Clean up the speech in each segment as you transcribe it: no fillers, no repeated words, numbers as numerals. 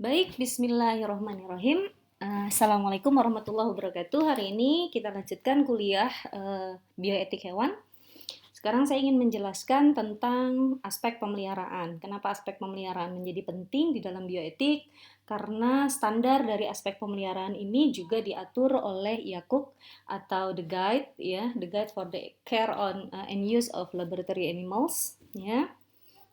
Baik, bismillahirrahmanirrahim. Assalamualaikum warahmatullahi wabarakatuh. Hari ini kita lanjutkan kuliah bioetik hewan. Sekarang saya ingin menjelaskan tentang aspek pemeliharaan. Kenapa aspek pemeliharaan menjadi penting di dalam bioetik? Karena standar dari aspek pemeliharaan ini juga diatur oleh IACUC atau The Guide, ya, The Guide for the Care on and Use of Laboratory Animals, ya.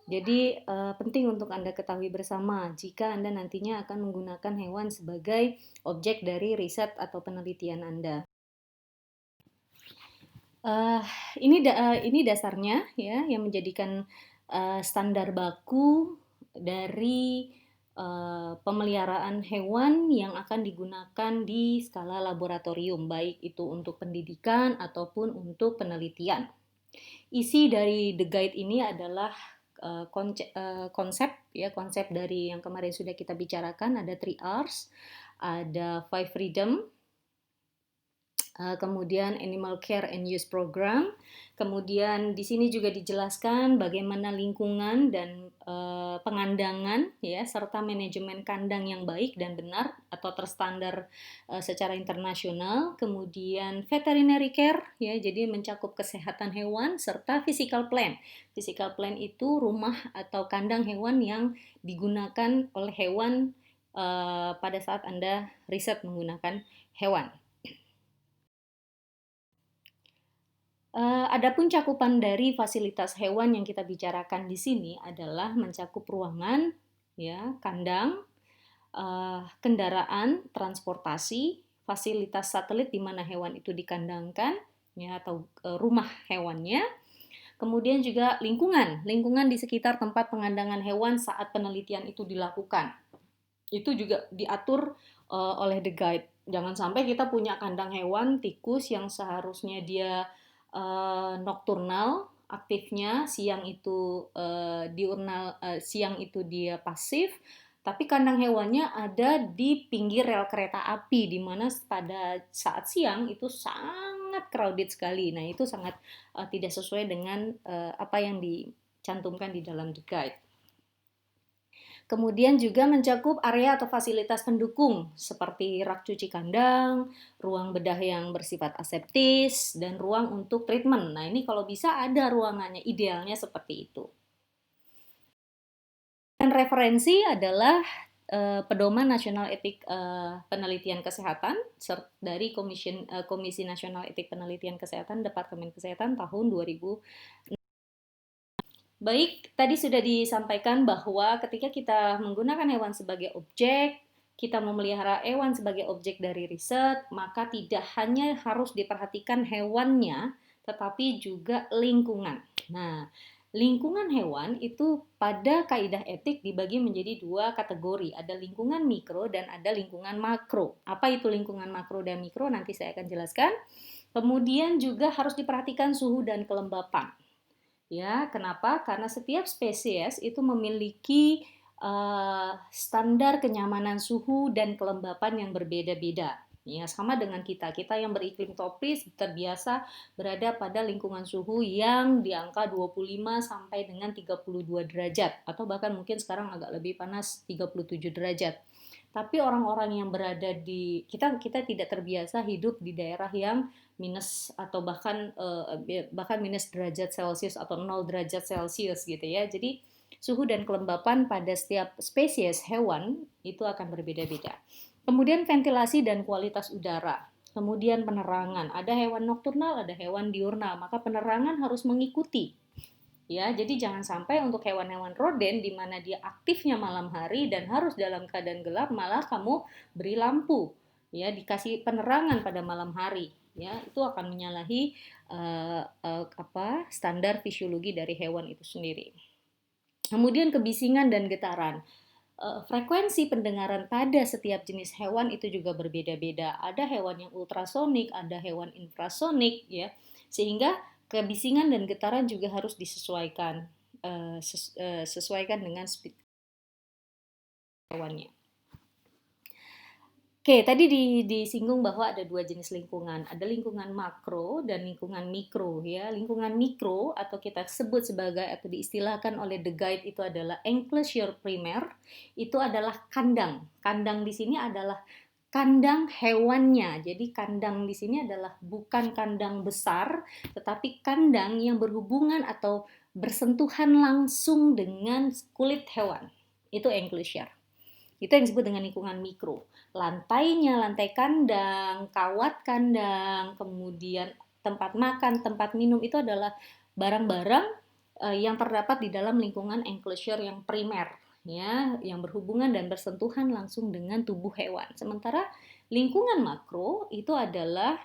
Jadi penting untuk Anda ketahui bersama jika Anda nantinya akan menggunakan hewan sebagai objek dari riset atau penelitian Anda. Uh, ini dasarnya ya yang menjadikan standar baku dari pemeliharaan hewan yang akan digunakan di skala laboratorium, baik itu untuk pendidikan ataupun untuk penelitian. Isi dari The Guide ini adalah konsep dari yang kemarin sudah kita bicarakan, ada 3 R's, ada 5 Freedom, kemudian Animal Care and Use Program. Kemudian di sini juga dijelaskan bagaimana lingkungan dan pengandangan ya serta manajemen kandang yang baik dan benar atau terstandar secara internasional. Kemudian veterinary care ya, jadi mencakup kesehatan hewan serta physical plan. Physical plan itu rumah atau kandang hewan yang digunakan oleh hewan pada saat Anda riset menggunakan hewan. Adapun cakupan dari fasilitas hewan yang kita bicarakan di sini adalah mencakup ruangan, ya, kandang, kendaraan, transportasi, fasilitas satelit di mana hewan itu dikandangkan, ya, atau rumah hewannya. Kemudian juga lingkungan di sekitar tempat pengandangan hewan saat penelitian itu dilakukan. Itu juga diatur oleh The Guide. Jangan sampai kita punya kandang hewan tikus yang seharusnya dia nokturnal aktifnya, siang itu diurnal, siang itu dia pasif, tapi kandang hewannya ada di pinggir rel kereta api di mana pada saat siang itu sangat crowded sekali. Nah, itu sangat tidak sesuai dengan apa yang dicantumkan di dalam The Guide. Kemudian juga mencakup area atau fasilitas pendukung seperti rak cuci kandang, ruang bedah yang bersifat aseptis, dan ruang untuk treatment. Nah, ini kalau bisa ada ruangannya, idealnya seperti itu. Dan referensi adalah Pedoman Nasional Etik Penelitian Kesehatan dari Komisi Nasional Etik Penelitian Kesehatan Departemen Kesehatan tahun 2000. Baik, tadi sudah disampaikan bahwa ketika kita menggunakan hewan sebagai objek, kita memelihara hewan sebagai objek dari riset, maka tidak hanya harus diperhatikan hewannya, tetapi juga lingkungan. Nah, lingkungan hewan itu pada kaidah etik dibagi menjadi 2 kategori. Ada lingkungan mikro dan ada lingkungan makro. Apa itu lingkungan makro dan mikro? Nanti saya akan jelaskan. Kemudian juga harus diperhatikan suhu dan kelembapan. Ya, kenapa? Karena setiap spesies itu memiliki standar kenyamanan suhu dan kelembapan yang berbeda-beda. Ya, sama dengan kita. Kita yang beriklim tropis terbiasa berada pada lingkungan suhu yang di angka 25 sampai dengan 32 derajat atau bahkan mungkin sekarang agak lebih panas 37 derajat. Tapi orang-orang yang berada di kita tidak terbiasa hidup di daerah yang minus atau bahkan minus derajat Celcius atau 0 derajat Celcius gitu ya. Jadi suhu dan kelembapan pada setiap spesies hewan itu akan berbeda-beda. Kemudian ventilasi dan kualitas udara. Kemudian penerangan. Ada hewan nokturnal, ada hewan diurnal, maka penerangan harus mengikuti. Ya, jadi jangan sampai untuk hewan-hewan roden di mana dia aktifnya malam hari dan harus dalam keadaan gelap malah kamu beri lampu. Ya, dikasih penerangan pada malam hari. Ya, itu akan menyalahi standar fisiologi dari hewan itu sendiri. Kemudian kebisingan dan getaran. Frekuensi pendengaran pada setiap jenis hewan itu juga berbeda-beda. Ada hewan yang ultrasonik, ada hewan infrasonik, ya, sehingga kebisingan dan getaran juga harus disesuaikan, sesuaikan dengan speed hewannya. Oke, tadi disinggung bahwa ada dua jenis lingkungan. Ada lingkungan makro dan lingkungan mikro ya. Lingkungan mikro atau kita sebut sebagai atau diistilahkan oleh The Guide itu adalah enclosure primer, itu adalah kandang. Kandang di sini adalah kandang hewannya. Jadi kandang di sini adalah bukan kandang besar, tetapi kandang yang berhubungan atau bersentuhan langsung dengan kulit hewan. Itu enclosure. Itu yang disebut dengan lingkungan mikro. Lantainya, lantai kandang, kawat kandang, kemudian tempat makan, tempat minum itu adalah barang-barang yang terdapat di dalam lingkungan enclosure yang primer, ya, yang berhubungan dan bersentuhan langsung dengan tubuh hewan. Sementara lingkungan makro itu adalah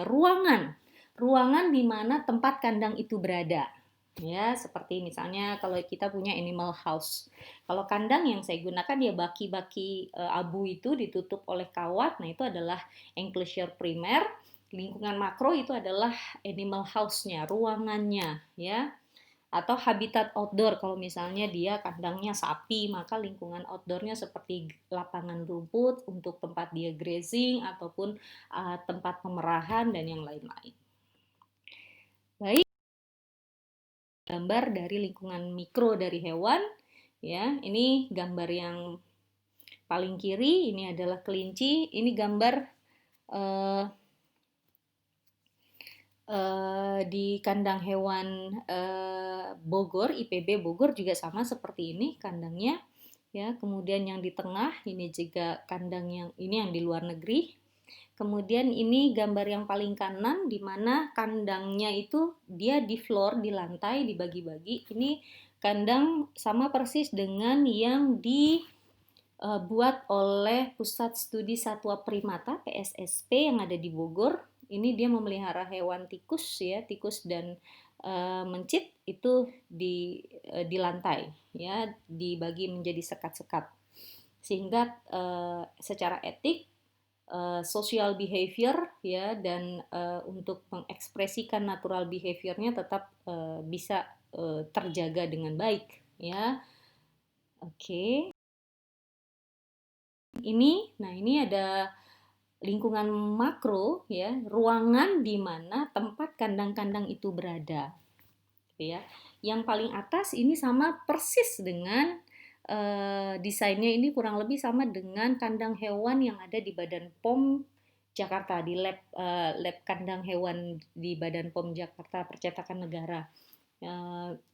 ruangan, ruangan di mana tempat kandang itu berada. Ya, seperti misalnya kalau kita punya animal house. Kalau kandang yang saya gunakan ya baki-baki abu itu ditutup oleh kawat, nah itu adalah enclosure primer. Lingkungan makro itu adalah animal house-nya, ruangannya, ya. Atau habitat outdoor, kalau misalnya dia kandangnya sapi, maka lingkungan outdoornya seperti lapangan rumput untuk tempat dia grazing ataupun tempat pemerahan dan yang lain-lain. Baik, gambar dari lingkungan mikro dari hewan. Ya, ini gambar yang paling kiri, ini adalah kelinci. Ini gambar uh, di kandang hewan Bogor, IPB Bogor juga sama seperti ini kandangnya. Ya, kemudian yang di tengah ini juga kandang yang ini yang di luar negeri. Kemudian ini gambar yang paling kanan di mana kandangnya itu dia di floor, di lantai, dibagi-bagi. Ini kandang sama persis dengan yang dibuat oleh Pusat Studi Satwa Primata PSSP yang ada di Bogor. Ini dia memelihara hewan tikus ya, tikus dan mencit itu di lantai ya, dibagi menjadi sekat-sekat. Sehingga secara etik social behavior ya dan untuk mengekspresikan natural behaviornya tetap bisa terjaga dengan baik ya. Oke. Ini ada lingkungan makro ya, ruangan di mana tempat kandang-kandang itu berada. Ya. Yang paling atas ini sama persis dengan desainnya, ini kurang lebih sama dengan kandang hewan yang ada di Badan POM Jakarta, di lab kandang hewan di Badan POM Jakarta Percetakan Negara.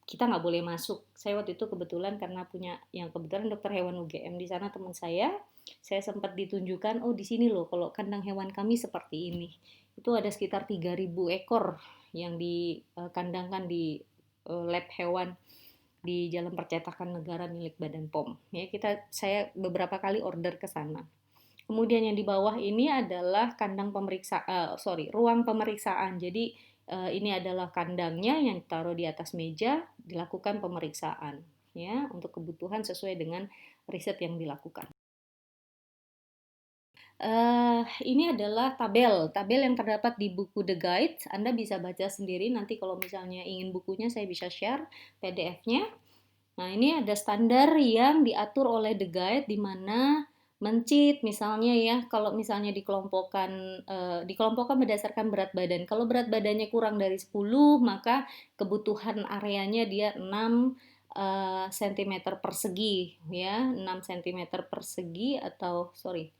Kita nggak boleh masuk. Saya waktu itu kebetulan karena punya yang kebetulan dokter hewan UGM di sana teman saya sempat ditunjukkan, oh di sini loh kalau kandang hewan kami seperti ini. Itu ada sekitar 3.000 ekor yang dikandangkan di lab hewan di Jalan Percetakan Negara milik Badan POM. Ya, saya beberapa kali order ke sana. Kemudian yang di bawah ini adalah ruang pemeriksaan. Jadi ini adalah kandangnya yang ditaruh di atas meja, dilakukan pemeriksaan ya untuk kebutuhan sesuai dengan riset yang dilakukan. Ini adalah tabel yang terdapat di buku The Guide. Anda bisa baca sendiri, nanti kalau misalnya ingin bukunya saya bisa share PDF-nya. Nah, ini ada standar yang diatur oleh The Guide di mana mencit misalnya ya, kalau misalnya dikelompokkan berdasarkan berat badan. Kalau berat badannya kurang dari 10, maka kebutuhan areanya dia 6 cm persegi ya, 6 cm persegi atau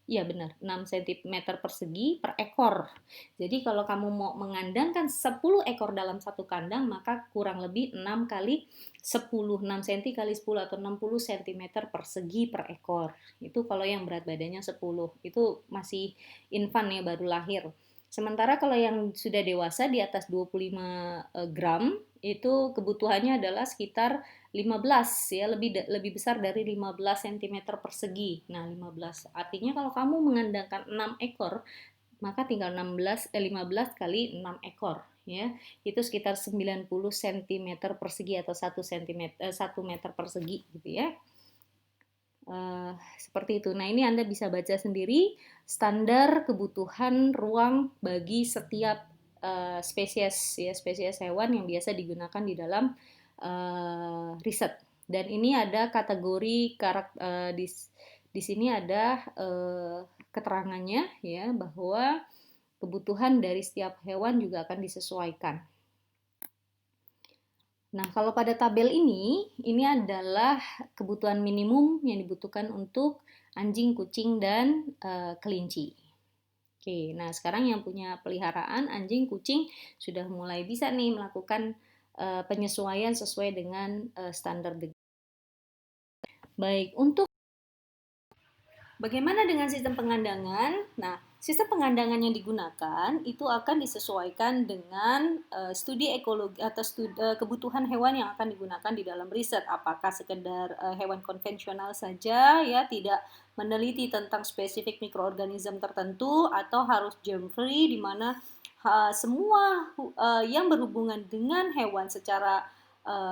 iya benar, 6 cm persegi per ekor. Jadi kalau kamu mau mengandangkan 10 ekor dalam satu kandang, maka kurang lebih 6 kali 10, 6 cm kali 10 atau 60 cm persegi per ekor. Itu kalau yang berat badannya 10, itu masih infant ya, baru lahir. Sementara kalau yang sudah dewasa di atas 25 gram, itu kebutuhannya adalah sekitar 15 ya, lebih besar dari 15 cm persegi. Nah, 15. Artinya kalau kamu mengandangkan 6 ekor, maka tinggal 15 kali 6 ekor ya. Itu sekitar 90 cm persegi atau 1 meter persegi gitu ya. Seperti itu. Nah, ini Anda bisa baca sendiri standar kebutuhan ruang bagi setiap spesies hewan yang biasa digunakan di dalam riset. Dan ini ada kategori Di sini ada keterangannya ya bahwa kebutuhan dari setiap hewan juga akan disesuaikan. Nah, kalau pada tabel ini adalah kebutuhan minimum yang dibutuhkan untuk anjing, kucing, dan kelinci. Oke, nah sekarang yang punya peliharaan anjing, kucing sudah mulai bisa nih melakukan penyesuaian sesuai dengan standar. Baik, untuk bagaimana dengan sistem pengandangan? Nah, sistem pengandangan yang digunakan itu akan disesuaikan dengan studi ekologi atau kebutuhan hewan yang akan digunakan di dalam riset. Apakah sekedar hewan konvensional saja ya, tidak meneliti tentang spesifik mikroorganisme tertentu, atau harus germ free di mana semua yang berhubungan dengan hewan secara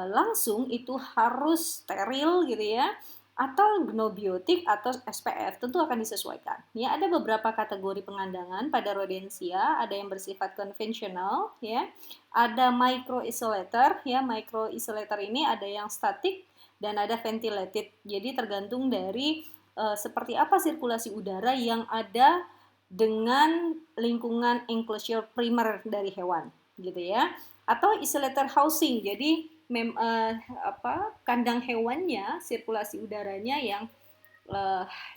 langsung itu harus steril gitu ya, atau gnobiotik atau SPF, tentu akan disesuaikan. Ya, ada beberapa kategori pengandangan pada rodensia, ada yang bersifat konvensional, ya, ada micro isolator, ya, micro isolator ini ada yang statik dan ada ventilated. Jadi tergantung dari seperti apa sirkulasi udara yang ada dengan lingkungan enclosure primer dari hewan, gitu ya. Atau isolator housing, jadi kandang hewannya, sirkulasi udaranya yang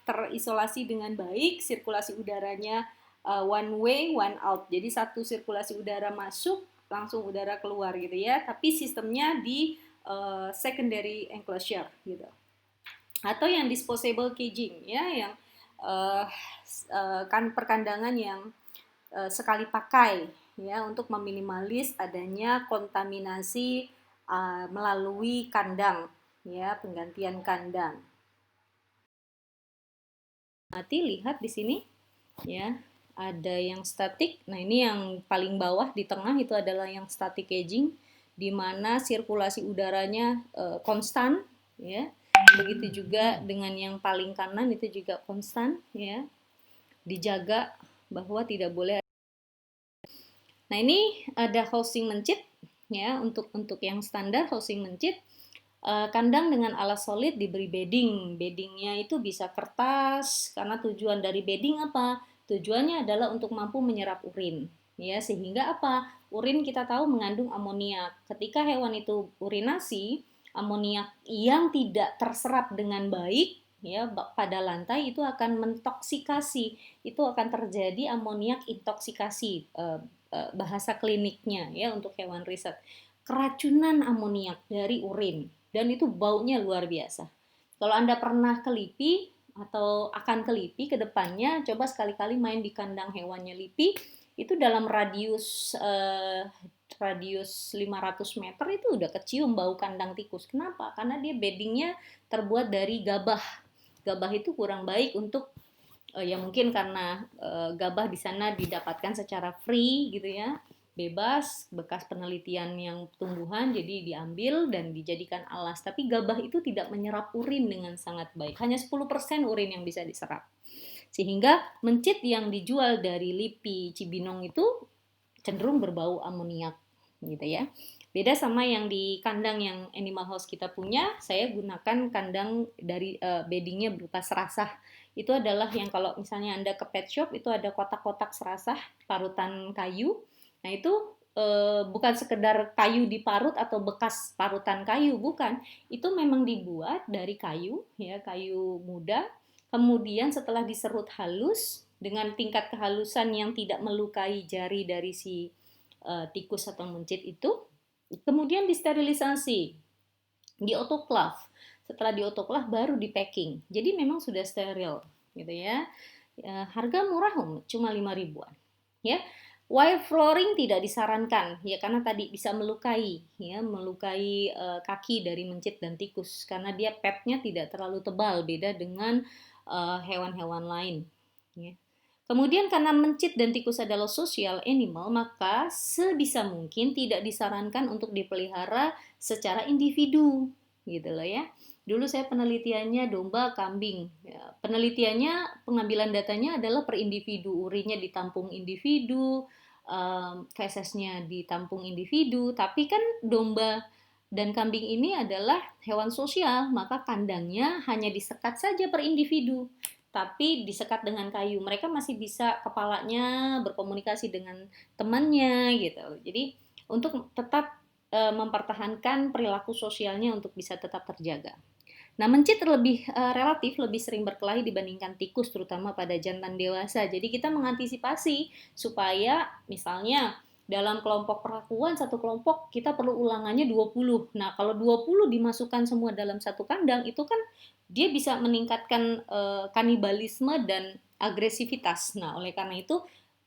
terisolasi dengan baik, sirkulasi udaranya one way one out, jadi satu sirkulasi udara masuk langsung udara keluar gitu ya, tapi sistemnya di secondary enclosure gitu. Atau yang disposable caging ya, yang perkandangan yang sekali pakai ya, untuk meminimalis adanya kontaminasi melalui kandang ya, penggantian kandang. Nanti lihat di sini ya, ada yang statik. Nah, ini yang paling bawah di tengah itu adalah yang static caging, di mana sirkulasi udaranya konstan ya. Begitu juga dengan yang paling kanan itu juga konstan ya. Dijaga bahwa tidak boleh. Nah, ini ada housing mencit ya, untuk yang standar housing mencit. Kandang dengan alas solid diberi bedding. Beddingnya itu bisa kertas, karena tujuan dari bedding apa? Tujuannya adalah untuk mampu menyerap urin. Ya, sehingga apa? Urin kita tahu mengandung amoniak. Ketika hewan itu urinasi, amoniak yang tidak terserap dengan baik ya pada lantai itu akan mentoksikasi. Itu akan terjadi amoniak intoksikasi, bahasa kliniknya ya untuk hewan riset. Keracunan amoniak dari urin, dan itu baunya luar biasa. Kalau Anda pernah ke LIPI atau akan ke LIPI ke depannya, coba sekali-kali main di kandang hewannya LIPI, itu dalam radius 500 meter itu udah kecium bau kandang tikus. Kenapa? Karena dia beddingnya terbuat dari gabah. Gabah itu kurang baik untuk ya mungkin karena gabah di sana didapatkan secara free gitu ya, bebas, bekas penelitian yang tumbuhan, jadi diambil dan dijadikan alas. Tapi gabah itu tidak menyerap urin dengan sangat baik, hanya 10% urin yang bisa diserap, sehingga mencit yang dijual dari LIPI Cibinong itu cenderung berbau amoniak gitu ya. Beda sama yang di kandang yang animal house kita punya, saya gunakan kandang dari beddingnya berupa serasah. Itu adalah yang kalau misalnya Anda ke pet shop itu ada kotak-kotak serasah parutan kayu. Nah, itu bukan sekedar kayu diparut atau bekas parutan kayu, bukan. Itu memang dibuat dari kayu ya, kayu muda. Kemudian setelah diserut halus dengan tingkat kehalusan yang tidak melukai jari dari si tikus atau mencit itu, kemudian disterilisasi, di autoclave. Setelah di autoclave baru di packing. Jadi memang sudah steril gitu ya. Harga murah cuma 5 ribuan. Ya. Wire flooring tidak disarankan ya, karena tadi bisa melukai ya, melukai kaki dari mencit dan tikus karena dia padnya tidak terlalu tebal, beda dengan hewan-hewan lain ya. Kemudian karena mencit dan tikus adalah social animal, maka sebisa mungkin tidak disarankan untuk dipelihara secara individu, gitu loh ya. Dulu saya penelitiannya domba, kambing. Ya, penelitiannya, pengambilan datanya adalah per individu, urinnya ditampung individu, fesesnya ditampung individu. Tapi kan domba Dan kambing ini adalah hewan sosial, maka kandangnya hanya disekat saja per individu, tapi disekat dengan kayu. Mereka masih bisa kepalanya berkomunikasi dengan temannya gitu. Jadi untuk tetap mempertahankan perilaku sosialnya untuk bisa tetap terjaga. Nah, mencit relatif lebih sering berkelahi dibandingkan tikus, terutama pada jantan dewasa. Jadi kita mengantisipasi supaya misalnya dalam kelompok perlakuan, satu kelompok kita perlu ulangannya 20. Nah, kalau 20 dimasukkan semua dalam satu kandang, itu kan dia bisa meningkatkan kanibalisme dan agresivitas. Nah, oleh karena itu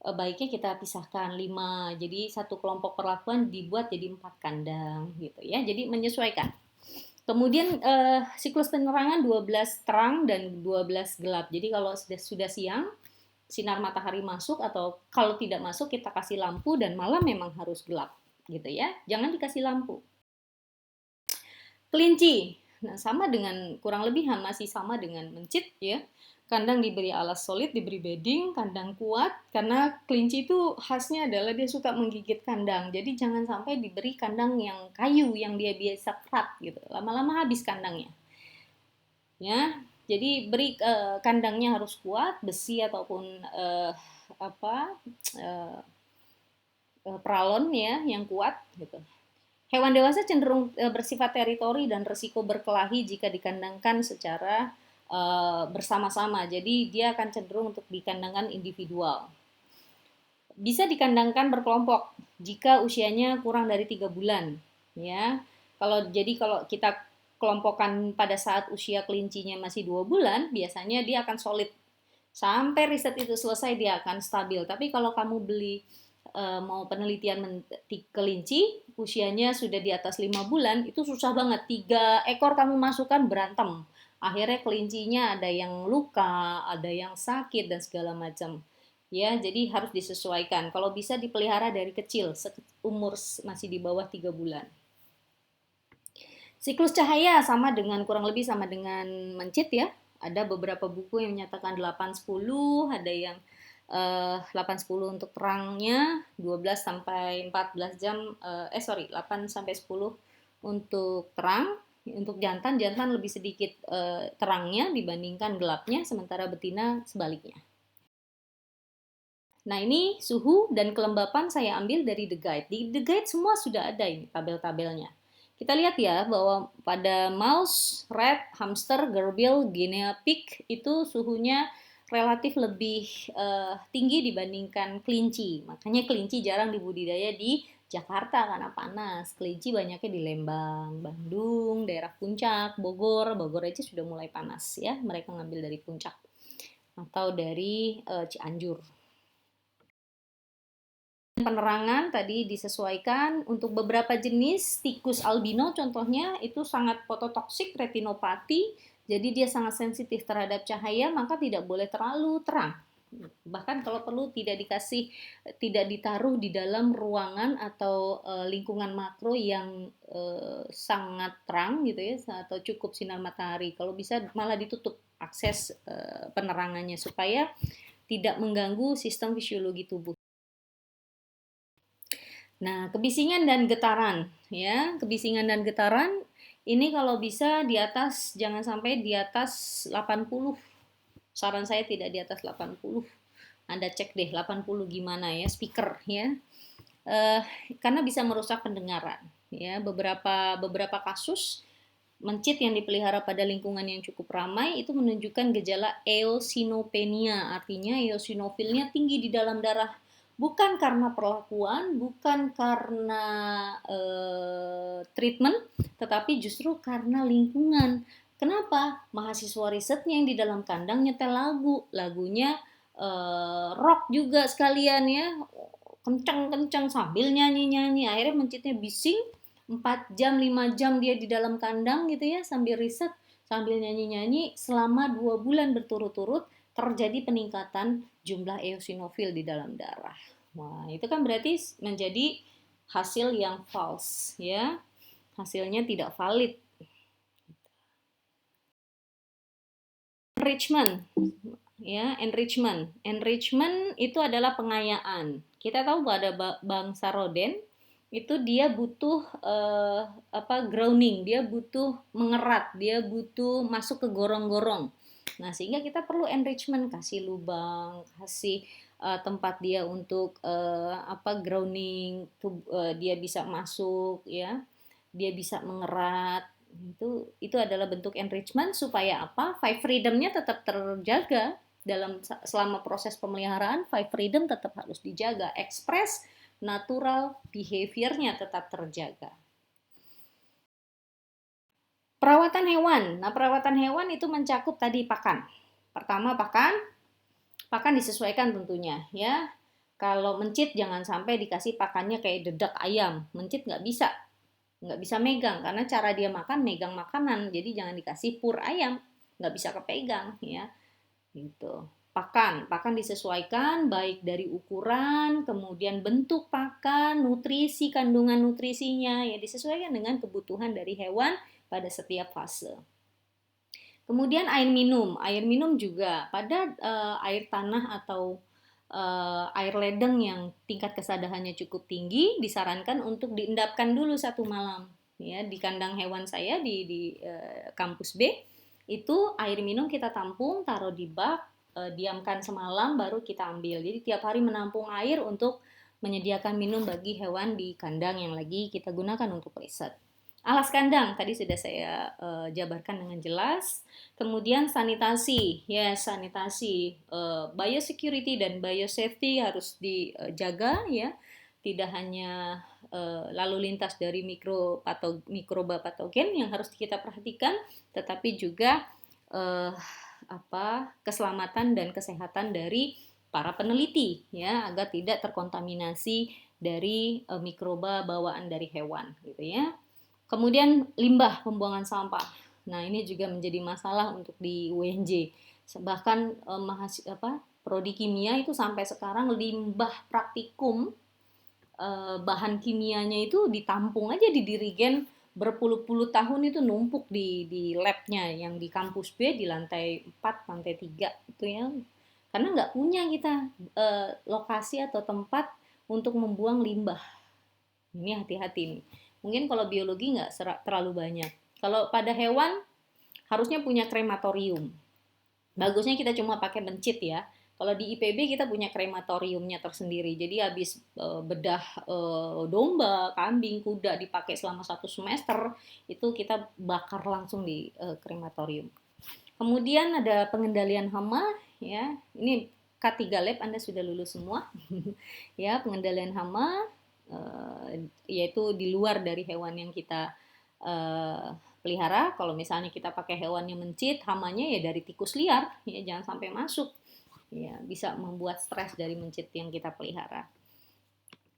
baiknya kita pisahkan 5. Jadi satu kelompok perlakuan dibuat jadi 4 kandang gitu ya. Jadi menyesuaikan. Kemudian siklus penerangan 12 terang dan 12 gelap. Jadi kalau sudah siang, sinar matahari masuk, atau kalau tidak masuk kita kasih lampu, dan malam memang harus gelap gitu ya. Jangan dikasih lampu. Kelinci. Nah, sama dengan kurang lebih masih sama dengan mencit ya. Kandang diberi alas solid, diberi bedding, kandang kuat, karena kelinci itu khasnya adalah dia suka menggigit kandang. Jadi jangan sampai diberi kandang yang kayu yang dia biasa kerat gitu. Lama-lama habis kandangnya. Ya. Jadi beri kandangnya harus kuat, besi ataupun apa pralon ya yang kuat gitu. Hewan dewasa cenderung bersifat teritori dan resiko berkelahi jika dikandangkan secara bersama-sama. Jadi dia akan cenderung untuk dikandangkan individual. Bisa dikandangkan berkelompok jika usianya kurang dari 3 bulan. Ya, kalau kita kelompokkan pada saat usia kelincinya masih 2 bulan, biasanya dia akan solid. Sampai riset itu selesai dia akan stabil. Tapi kalau kamu beli mau penelitian kelinci usianya sudah di atas 5 bulan, itu susah banget. 3 ekor kamu masukkan berantem. Akhirnya kelincinya ada yang luka, ada yang sakit dan segala macam. Ya, jadi harus disesuaikan. Kalau bisa dipelihara dari kecil, umur masih di bawah 3 bulan. Siklus cahaya kurang lebih sama dengan mencit ya. Ada beberapa buku yang menyatakan 8-10, ada yang 8-10 untuk terangnya, 12 sampai 14 jam 8 sampai 10 untuk terang. Untuk jantan lebih sedikit terangnya dibandingkan gelapnya, sementara betina sebaliknya. Nah, ini suhu dan kelembapan saya ambil dari The Guide. Di The Guide semua sudah ada ini tabel-tabelnya. Kita lihat ya bahwa pada mouse, rat, hamster, gerbil, guinea pig itu suhunya relatif lebih tinggi dibandingkan kelinci. Makanya kelinci jarang dibudidaya di Jakarta karena panas. Kelinci banyaknya di Lembang, Bandung, daerah Puncak, Bogor. Bogor aja sudah mulai panas ya. Mereka ngambil dari Puncak atau dari Cianjur. Penerangan tadi disesuaikan. Untuk beberapa jenis tikus albino contohnya itu sangat fototoksik, retinopati, jadi dia sangat sensitif terhadap cahaya, maka tidak boleh terlalu terang. Bahkan kalau perlu tidak ditaruh di dalam ruangan atau lingkungan makro yang sangat terang gitu ya, atau cukup sinar matahari. Kalau bisa malah ditutup akses penerangannya supaya tidak mengganggu sistem fisiologi tubuh. Nah, kebisingan dan getaran ya. Kebisingan dan getaran ini kalau bisa di atas, jangan sampai di atas 80. Saran saya tidak di atas 80. Anda cek deh 80 gimana ya speaker ya. Karena bisa merusak pendengaran ya. Beberapa kasus mencit yang dipelihara pada lingkungan yang cukup ramai itu menunjukkan gejala eosinopenia, artinya eosinofilnya tinggi di dalam darah. Bukan karena perlakuan, bukan karena treatment, tetapi justru karena lingkungan. Kenapa? Mahasiswa risetnya yang di dalam kandang nyetel lagunya rock juga sekalian ya, kencang-kencang sambil nyanyi-nyanyi, akhirnya mencitnya bising. 4 jam, 5 jam dia di dalam kandang gitu ya, sambil riset, sambil nyanyi-nyanyi, selama 2 bulan berturut-turut terjadi peningkatan jumlah eosinofil di dalam darah. Wah, itu kan berarti menjadi hasil yang false ya. Hasilnya tidak valid. Enrichment ya, enrichment itu adalah pengayaan. Kita tahu bahwa ada bangsa roden itu dia butuh grounding, dia butuh mengerat, dia butuh masuk ke gorong-gorong. Nah, sehingga kita perlu enrichment, kasih lubang, kasih tempat dia untuk grounding, dia bisa masuk ya, dia bisa mengerat. Itu adalah bentuk enrichment supaya apa? Five freedom-nya tetap terjaga selama proses pemeliharaan. Five freedom tetap harus dijaga, express, natural, behavior-nya tetap terjaga. Perawatan hewan. Nah, perawatan hewan itu mencakup tadi pakan. Pertama pakan disesuaikan tentunya ya. Kalau mencit jangan sampai dikasih pakannya kayak dedak ayam. Mencit nggak bisa megang karena cara dia makan megang makanan. Jadi jangan dikasih pur ayam, nggak bisa kepegang ya. Gitu. Pakan disesuaikan baik dari ukuran, kemudian bentuk pakan, nutrisi, kandungan nutrisinya ya disesuaikan dengan kebutuhan dari hewan pada setiap fase. Kemudian air minum juga pada air tanah atau air ledeng yang tingkat kesadarannya cukup tinggi disarankan untuk diendapkan dulu 1 malam ya di kandang hewan saya di kampus B itu air minum kita tampung taruh di bak diamkan semalam baru kita ambil. Jadi tiap hari menampung air untuk menyediakan minum bagi hewan di kandang yang lagi kita gunakan untuk riset. Alas kandang tadi sudah saya jabarkan dengan jelas. Kemudian sanitasi, ya sanitasi, biosecurity dan biosafety harus dijaga ya. Tidak hanya lalu lintas dari mikroba patogen yang harus kita perhatikan, tetapi juga keselamatan dan kesehatan dari para peneliti ya agar tidak terkontaminasi dari mikroba bawaan dari hewan gitu ya. Kemudian limbah pembuangan sampah. Nah, ini juga menjadi masalah untuk di UNJ. Bahkan prodi kimia itu sampai sekarang limbah praktikum bahan kimianya itu ditampung aja di dirigen berpuluh-puluh tahun itu numpuk di labnya yang di kampus B di lantai 4, lantai 3 itu ya. Karena nggak punya kita lokasi atau tempat untuk membuang limbah. Ini hati-hati nih. Mungkin kalau biologi nggak terlalu banyak. Kalau pada hewan harusnya punya krematorium. Bagusnya kita cuma pakai mencit ya. Kalau di IPB kita punya krematoriumnya tersendiri. Jadi habis bedah domba, kambing, kuda dipakai selama 1 semester, itu kita bakar langsung di krematorium. Kemudian ada pengendalian hama ya. Ini K3 Lab Anda sudah lulus semua. Ya, pengendalian hama yaitu di luar dari hewan yang kita pelihara. Kalau misalnya kita pakai hewan yang mencit, hamanya ya dari tikus liar, ya jangan sampai masuk. Ya, bisa membuat stres dari mencit yang kita pelihara.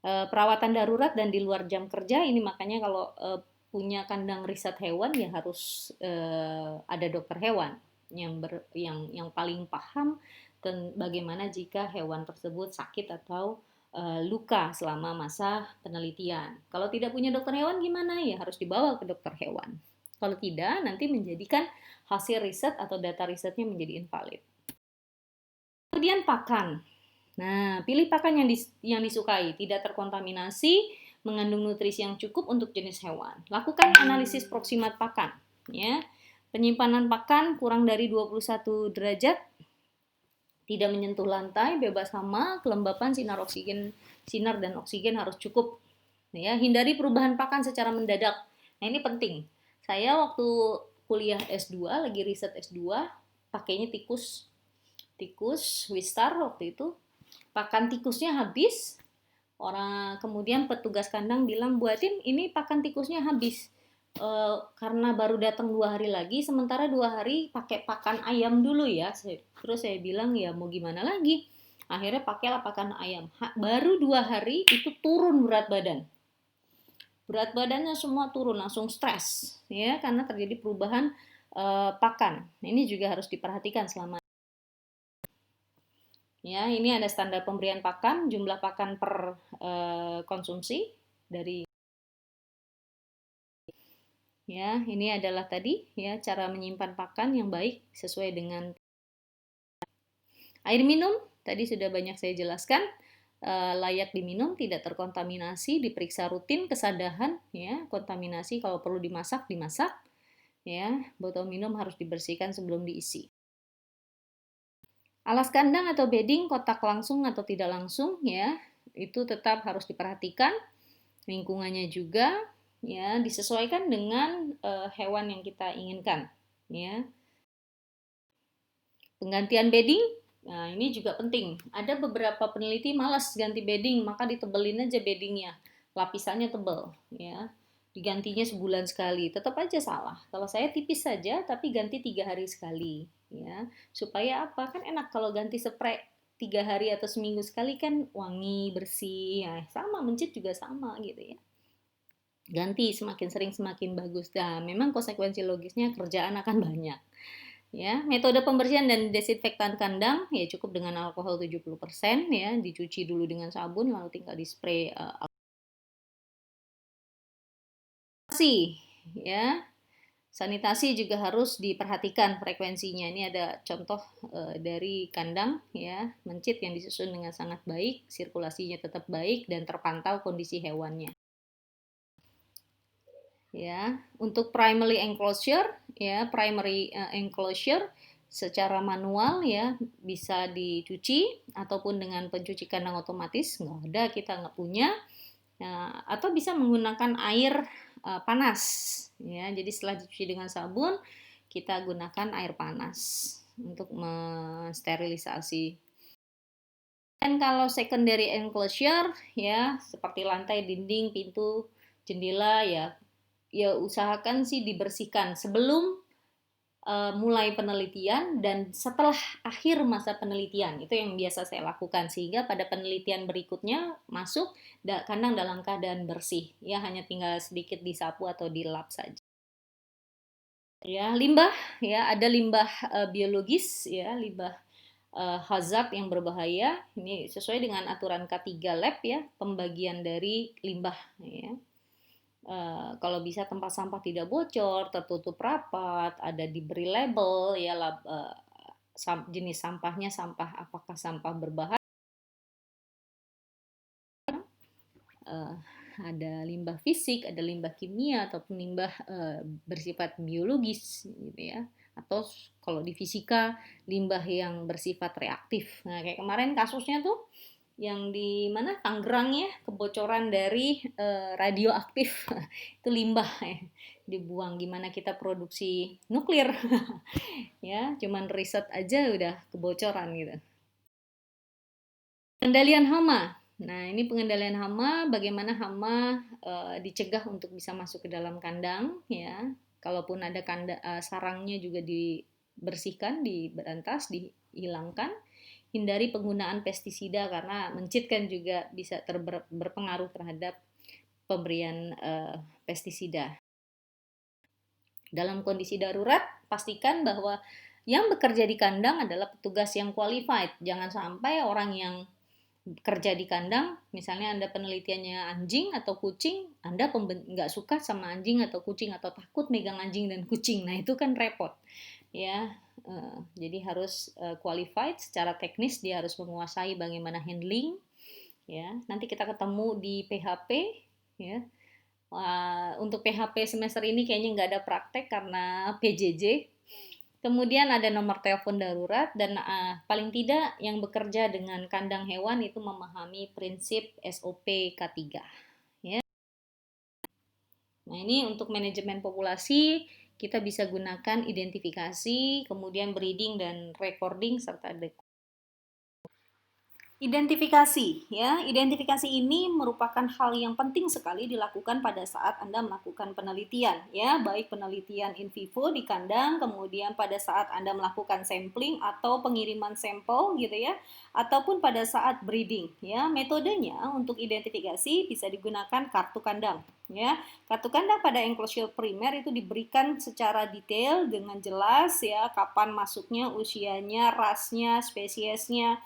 Perawatan darurat dan di luar jam kerja ini makanya kalau punya kandang riset hewan ya harus ada dokter hewan yang paling paham bagaimana jika hewan tersebut sakit atau luka selama masa penelitian. Kalau tidak punya dokter hewan gimana? Ya harus dibawa ke dokter hewan. Kalau tidak, nanti menjadikan hasil riset atau data risetnya menjadi invalid. Kemudian pakan. Nah, pilih pakan yang disukai, tidak terkontaminasi, mengandung nutrisi yang cukup untuk jenis hewan. Lakukan analisis proksimat pakan. Ya. Penyimpanan pakan kurang dari 21 derajat, tidak menyentuh lantai, bebas hama, kelembapan, sinar dan oksigen harus cukup. Ya, hindari perubahan pakan secara mendadak. Nah, ini penting. Saya waktu kuliah S2, lagi riset S2, pakainya tikus Wistar waktu itu. Pakan tikusnya habis. Kemudian petugas kandang bilang, "Buatin, ini pakan tikusnya habis." Karena baru datang 2 hari lagi, sementara 2 hari pakai pakan ayam dulu ya. Terus saya bilang ya mau gimana lagi. Akhirnya pakailah pakan ayam. Baru 2 hari itu turun berat badan. Berat badannya semua turun, langsung stres ya karena terjadi perubahan pakan. Nah, ini juga harus diperhatikan selama ya. Ini ada standar pemberian pakan, jumlah pakan per konsumsi dari ya. Ini adalah tadi ya cara menyimpan pakan yang baik sesuai dengan air minum. Tadi sudah banyak saya jelaskan. layak diminum, tidak terkontaminasi, diperiksa rutin kesadahan ya, kontaminasi kalau perlu dimasak ya. Botol minum harus dibersihkan sebelum diisi. Alas kandang atau bedding kotak langsung atau tidak langsung ya, itu tetap harus diperhatikan. Lingkungannya juga ya disesuaikan dengan hewan yang kita inginkan ya. Penggantian bedding, nah ini juga penting. Ada beberapa peneliti malas ganti bedding, maka ditebelin aja beddingnya, lapisannya tebel ya. Digantinya sebulan sekali, tetap aja salah. Kalau saya tipis saja, tapi ganti 3 hari sekali ya. Supaya apa? Kan enak kalau ganti spray 3 hari atau seminggu sekali kan wangi, bersih. Ya, sama mencit juga sama gitu ya. Ganti semakin sering semakin bagus. Nah, memang konsekuensi logisnya kerjaan akan banyak. Ya, metode pembersihan dan desinfektan kandang ya cukup dengan alkohol 70% ya, dicuci dulu dengan sabun lalu tinggal di spray ya. Sanitasi juga harus diperhatikan frekuensinya. Ini ada contoh dari kandang ya, mencit yang disusun dengan sangat baik, sirkulasinya tetap baik dan terpantau kondisi hewannya. Ya, untuk primary enclosure secara manual ya bisa dicuci ataupun dengan pencuci kandang otomatis, kita nggak punya. Nah, atau bisa menggunakan air panas ya. Jadi setelah dicuci dengan sabun, kita gunakan air panas untuk mensterilisasi. Dan kalau secondary enclosure ya seperti lantai, dinding, pintu, jendela ya usahakan sih dibersihkan sebelum mulai penelitian dan setelah akhir masa penelitian. Itu yang biasa saya lakukan sehingga pada penelitian berikutnya masuk kandang dalam keadaan bersih ya, hanya tinggal sedikit disapu atau dilap saja. Ya, limbah ya, ada limbah biologis ya, limbah hazard yang berbahaya. Ini sesuai dengan aturan K3 Lab ya, pembagian dari limbah ya. Kalau bisa tempat sampah tidak bocor, tertutup rapat, ada diberi label ya jenis sampahnya apakah sampah berbahaya, ada limbah fisik, ada limbah kimia ataupun limbah bersifat biologis gitu ya. Atau kalau di fisika limbah yang bersifat reaktif. Nah, kayak kemarin kasusnya tuh yang di mana Tangerang ya, kebocoran dari radioaktif itu limbah ya, dibuang. Gimana kita produksi nuklir ya, cuman riset aja udah kebocoran gitu. Pengendalian hama. Nah, ini pengendalian hama, bagaimana hama dicegah untuk bisa masuk ke dalam kandang ya. Kalaupun ada sarangnya juga dibersihkan, diberantas, dihilangkan. Hindari penggunaan pestisida karena mencit kan juga bisa berpengaruh terhadap pemberian pestisida. Dalam kondisi darurat, pastikan bahwa yang bekerja di kandang adalah petugas yang qualified. Jangan sampai orang yang kerja di kandang, misalnya Anda penelitiannya anjing atau kucing, Anda nggak suka sama anjing atau kucing atau takut megang anjing dan kucing. Nah, itu kan repot. Ya, jadi harus qualified secara teknis, dia harus menguasai bagaimana handling ya. Nanti kita ketemu di PHP ya. Untuk PHP semester ini kayaknya nggak ada praktek karena PJJ. Kemudian ada nomor telepon darurat dan paling tidak yang bekerja dengan kandang hewan itu memahami prinsip SOP K3 ya. Nah, ini untuk manajemen populasi kita bisa gunakan identifikasi, kemudian breeding dan recording serta identifikasi ya. Identifikasi ini merupakan hal yang penting sekali dilakukan pada saat Anda melakukan penelitian ya, baik penelitian in vivo di kandang, kemudian pada saat Anda melakukan sampling atau pengiriman sampel gitu ya, ataupun pada saat breeding ya. Metodenya untuk identifikasi bisa digunakan kartu kandang ya. Kartu kandang pada enclosure primer itu diberikan secara detail dengan jelas ya, kapan masuknya, usianya, rasnya, spesiesnya,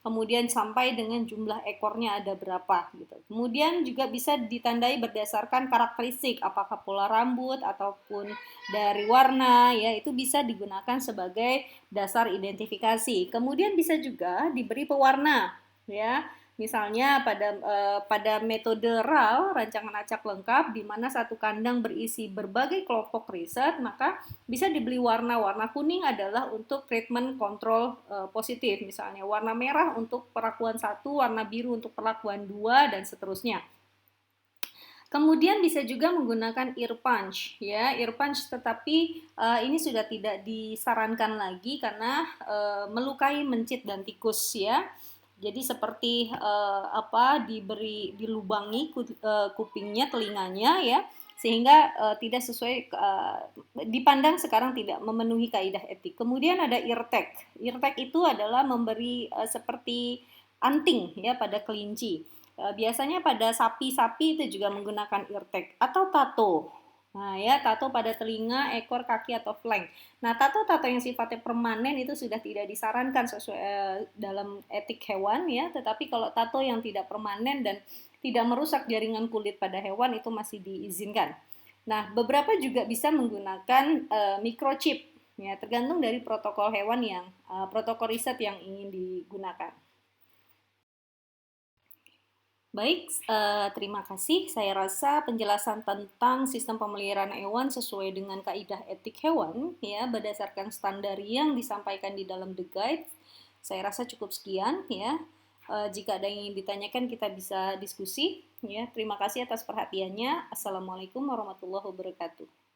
kemudian sampai dengan jumlah ekornya ada berapa gitu. Kemudian juga bisa ditandai berdasarkan karakteristik, apakah pola rambut ataupun dari warna ya, itu bisa digunakan sebagai dasar identifikasi. Kemudian bisa juga diberi pewarna ya. Misalnya pada metode RAL, rancangan acak lengkap, di mana satu kandang berisi berbagai kelompok riset, maka bisa dibeli warna. Warna kuning adalah untuk treatment kontrol positif, misalnya warna merah untuk perlakuan 1, warna biru untuk perlakuan 2, dan seterusnya. Kemudian bisa juga menggunakan ear punch, ya, ear punch, tetapi ini sudah tidak disarankan lagi karena melukai mencit dan tikus, ya. Jadi seperti dilubangi kupingnya, telinganya, ya, sehingga tidak sesuai, dipandang sekarang tidak memenuhi kaidah etik. Kemudian ada ear tag. Ear tag itu adalah memberi seperti anting, ya, pada kelinci. Biasanya pada sapi-sapi itu juga menggunakan ear tag atau tato. Nah, ya, tato pada telinga, ekor, kaki, atau flank. Nah, tato-tato yang sifatnya permanen itu sudah tidak disarankan sesuai dalam etik hewan, ya. Tetapi kalau tato yang tidak permanen dan tidak merusak jaringan kulit pada hewan itu masih diizinkan. Nah, beberapa juga bisa menggunakan microchip, ya, tergantung dari protokol hewan yang protokol riset yang ingin digunakan. Baik, terima kasih. Saya rasa penjelasan tentang sistem pemeliharaan hewan sesuai dengan kaidah etik hewan, ya, berdasarkan standar yang disampaikan di dalam The Guide, saya rasa cukup sekian, ya. Jika ada yang ingin ditanyakan, kita bisa diskusi, ya. Terima kasih atas perhatiannya. Assalamualaikum warahmatullahi wabarakatuh.